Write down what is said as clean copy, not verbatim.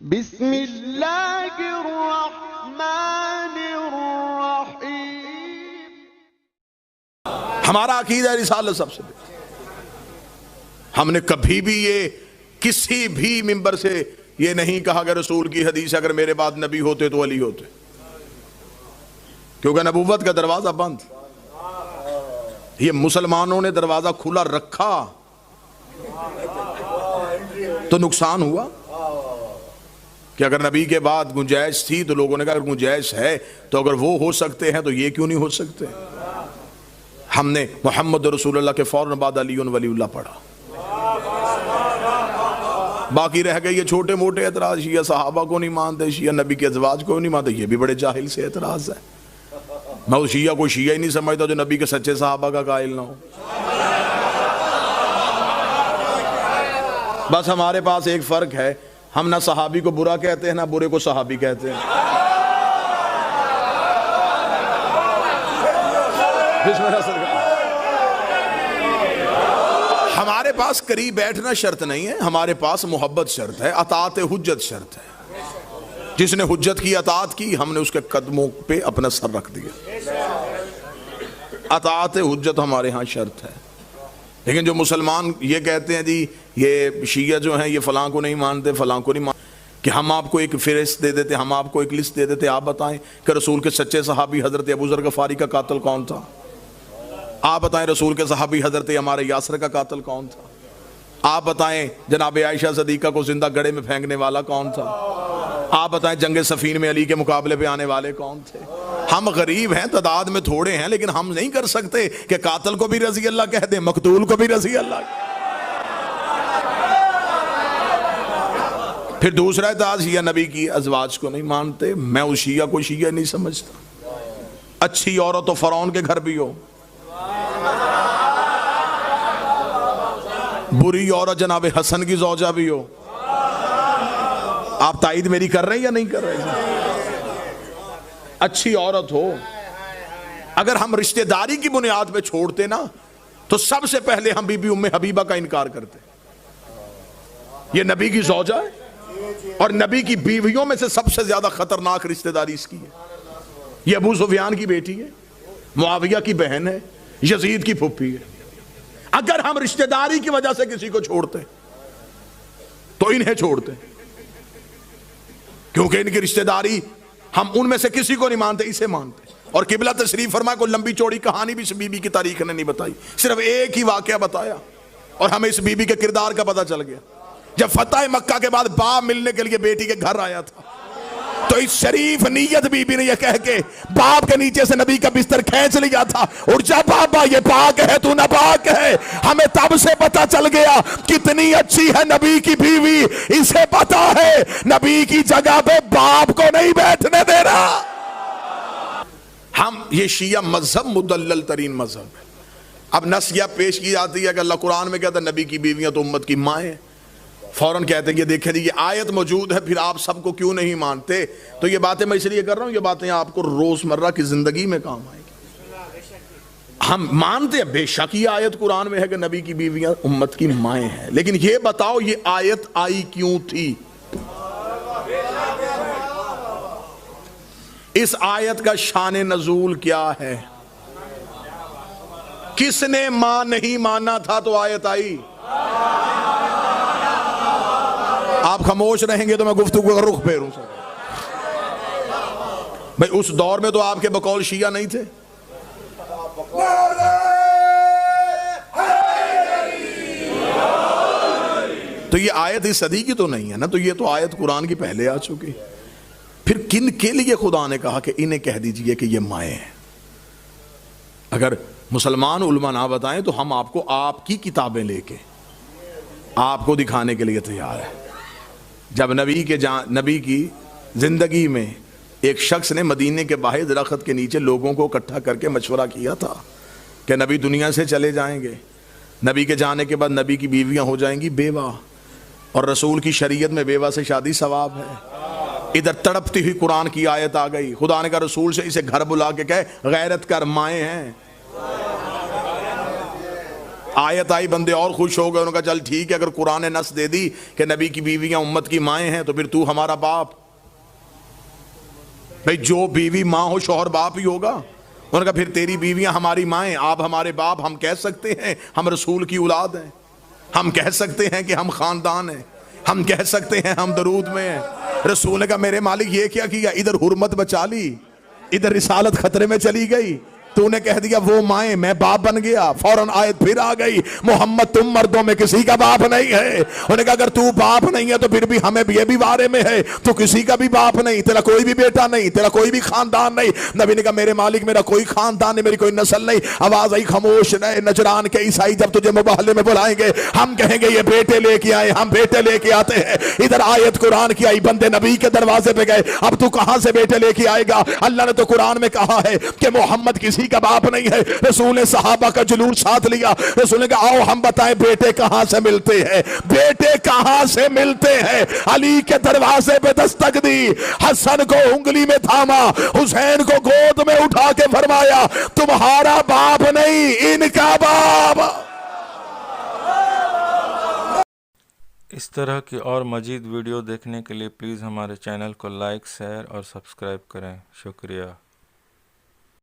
بسم اللہ الرحمن الرحیم۔ ہمارا عقیدہ ہے رسالت سب سے بہتر۔ ہم نے کبھی بھی یہ کسی بھی منبر سے یہ نہیں کہا کہ رسول کی حدیث اگر میرے بعد نبی ہوتے تو علی ہوتے، کیونکہ نبوت کا دروازہ بند۔ یہ مسلمانوں نے دروازہ کھلا رکھا تو نقصان ہوا کہ اگر نبی کے بعد گنجائش تھی تو لوگوں نے کہا اگر گنجائش ہے تو اگر وہ ہو سکتے ہیں تو یہ کیوں نہیں ہو سکتے۔ ہم نے محمد رسول اللہ کے فوراً بعد علی ولی اللہ پڑھا۔ باقی رہ گئے یہ چھوٹے موٹے اعتراض، شیعہ صحابہ کو نہیں مانتے، شیعہ نبی کے ازواج کو نہیں مانتے، یہ بھی بڑے جاہل سے اعتراض ہے۔ میں اس شیعہ کو شیعہ ہی نہیں سمجھتا جو نبی کے سچے صحابہ کا قائل نہ ہو۔ بس ہمارے پاس ایک فرق ہے، ہم نہ صحابی کو برا کہتے ہیں نہ برے کو صحابی کہتے ہیں۔ بسم اللہ سرکار۔ ہمارے پاس قریب بیٹھنا شرط نہیں ہے، ہمارے پاس محبت شرط ہے، اطاعت حجت شرط ہے۔ جس نے حجت کی اطاعت کی ہم نے اس کے قدموں پہ اپنا سر رکھ دیا۔ اطاعت حجت ہمارے ہاں شرط ہے۔ لیکن جو مسلمان یہ کہتے ہیں جی یہ شیعہ جو ہیں یہ فلاں کو نہیں مانتے، فلاں کو نہیں مانتے، کہ ہم آپ کو ایک فہرست دے دیتے، ہم آپ کو ایک لسٹ دے دیتے، آپ بتائیں کہ رسول کے سچے صحابی حضرت ابو ذر غفاری کا قاتل کون تھا؟ آپ بتائیں رسول کے صحابی حضرت عمار یاسر کا قاتل کون تھا؟ آپ بتائیں جناب عائشہ صدیقہ کو زندہ گڑھے میں پھینکنے والا کون تھا؟ آپ بتائیں جنگ صفین میں علی کے مقابلے پہ آنے والے کون تھے؟ ہم غریب ہیں، تعداد میں تھوڑے ہیں، لیکن ہم نہیں کر سکتے کہ قاتل کو بھی رضی اللہ کہہ دیں، مقتول کو بھی رضی اللہ کہہ دیں۔ پھر دوسرا اعتراض، شیعہ نبی کی ازواج کو نہیں مانتے۔ میں اس شیعہ کو شیعہ نہیں سمجھتا۔ اچھی عورت تو فرعون کے گھر بھی ہو، بری عورت جناب حسن کی زوجہ بھی ہو۔ آپ تائید میری کر رہے ہیں یا نہیں کر رہے ہیں؟ اچھی عورت ہو، اگر ہم رشتہ داری کی بنیاد پہ چھوڑتے نا تو سب سے پہلے ہم بی بی ام حبیبہ کا انکار کرتے۔ یہ نبی کی زوجہ ہے اور نبی کی بیویوں میں سے سب سے زیادہ خطرناک رشتہ داری اس کی ہے۔ یہ ابو سفیان کی بیٹی ہے، معاویہ کی بہن ہے، یزید کی پھپھی ہے۔ اگر ہم رشتہ داری کی وجہ سے کسی کو چھوڑتے تو انہیں چھوڑتے، کیونکہ ان کی رشتہ داری ہم ان میں سے کسی کو نہیں مانتے، اسے مانتے۔ اور قبلہ تشریف فرمائے کوئی لمبی چوڑی کہانی بھی اس بی بی کی تاریخ نے نہیں بتائی، صرف ایک ہی واقعہ بتایا اور ہمیں اس بی بی کے کردار کا پتہ چل گیا۔ جب فتح مکہ کے بعد باپ ملنے کے لیے بیٹی کے گھر آیا تھا تو اس شریف نیت بی بی نے یہ کہہ کے باپ کے نیچے سے نبی کا بستر کھینچ لیا تھا، اور جب بابا یہ پاک ہے تو ناپاک ہے۔ ہمیں تب سے پتہ چل گیا کتنی اچھی ہے نبی کی بیوی، اسے پتہ ہے نبی کی جگہ پہ باپ کو نہیں بیٹھنے دے رہا۔ ہم یہ شیعہ مذہب مدلل ترین مذہب ہے۔ اب نصیحت پیش کی جاتی ہے کہ اللہ قرآن میں کہتا ہے نبی کی بیویاں تو امت کی مائیں، فوراً کہتے ہیں کہ دیکھیں یہ آیت موجود ہے، پھر آپ سب کو کیوں نہیں مانتے؟ تو یہ باتیں میں اس لیے کر رہا ہوں، یہ باتیں آپ کو روزمرہ کی زندگی میں کام آئیں گی۔ ہم مانتے ہیں بے شک یہ آیت قرآن میں ہے کہ نبی کی بیویاں امت کی مائیں ہیں، لیکن یہ بتاؤ یہ آیت آئی کیوں تھی؟ اس آیت کا شان نزول کیا ہے؟ کس نے ماں نہیں مانا تھا تو آیت آئی؟ آپ خاموش رہیں گے تو میں گفتگو کا رخ پھیروں سکتا۔ بھئی اس دور میں تو آپ کے بقول شیعہ نہیں تھے۔ تو یہ آیت اس صدی کی تو نہیں ہے نا، تو یہ تو آیت قرآن کی پہلے آ چکی۔ پھر کن کے لیے خدا نے کہا کہ انہیں کہہ دیجئے کہ یہ مائیں ہیں؟ اگر مسلمان علماء نہ بتائیں تو ہم آپ کو آپ کی کتابیں لے کے آپ کو دکھانے کے لیے تیار ہیں۔ جب نبی کی زندگی میں ایک شخص نے مدینے کے باہر درخت کے نیچے لوگوں کو اکٹھا کر کے مشورہ کیا تھا کہ نبی دنیا سے چلے جائیں گے، نبی کے جانے کے بعد نبی کی بیویاں ہو جائیں گی بیوہ، اور رسول کی شریعت میں بیوہ سے شادی ثواب ہے۔ ادھر تڑپتی ہوئی قرآن کی آیت آ گئی، خدا نے کہا رسول سے اسے گھر بلا کے کہے غیرت کر، مائیں ہیں۔ آیت آئی بندے اور خوش ہو گئے. انہوں نے کہا چل ٹھیک ہے, اگر قرآن نے نص دے دی کہ نبی کی بیویاں امت کی مائیں ہیں تو پھر تو ہمارا باپ. بھئی جو بیوی ماں ہو شوہر باپ ہی ہوگا. انہوں نے کہا پھر تیری بیویاں ہماری مائیں, آپ ہمارے باپ. ہم کہہ سکتے ہیں ہم رسول کی اولاد ہیں, ہم کہہ سکتے ہیں کہ ہم خاندان ہیں, ہم کہہ سکتے ہیں ہم درود میں ہیں. رسول نے کہا میرے مالک یہ کیا ادھر حرمت بچا لی, ادھر رسالت خطرے میں چلی گئی. تو نے کہہ دیا وہ مائیں, میں باپ بن گیا. فوراً آیت پھر آ گئی, محمد تم مردوں میں کسی کا باپ نہیں ہے. انہوں نے کہا اگر تو باپ نہیں ہے تو پھر بھی ہمیں یہ بھی بارے میں ہے, تو کسی کا بھی باپ نہیں, تیرا کوئی بھی بیٹا نہیں, تیرا کوئی بھی خاندان نہیں. نبی نے کہا میرے مالک میرا کوئی خاندان نہیں, میری کوئی نسل نہیں. آواز آئی خاموش رہے, نجران کے عیسائی جب تجھے مباہلے میں بلائیں گے ہم کہیں گے یہ بیٹے لے کے آئے, ہم بیٹے لے کے آتے ہیں. ادھر آیت قرآن کی آئی, بندے نبی کے دروازے پہ گئے, اب تو کہاں سے بیٹے لے کے آئے گا؟ اللہ نے تو قرآن میں کہا ہے کہ محمد کسی کا باپ نہیں ہے. رسول نے صحابہ کا جلوس ساتھ لیا. رسول نے کہا آؤ ہم بتائیں بیٹے کہاں سے ملتے ہیں, بیٹے کہاں سے ملتے ہیں. علی کے دروازے پہ دستک دی, حسن کو انگلی میں تھاما, حسین کو گود میں اٹھا کے فرمایا تمہارا باپ نہیں ان کا باپ. اس طرح کی اور مزید ویڈیو دیکھنے کے لیے پلیز ہمارے چینل کو لائک, شیئر اور سبسکرائب کریں. شکریہ.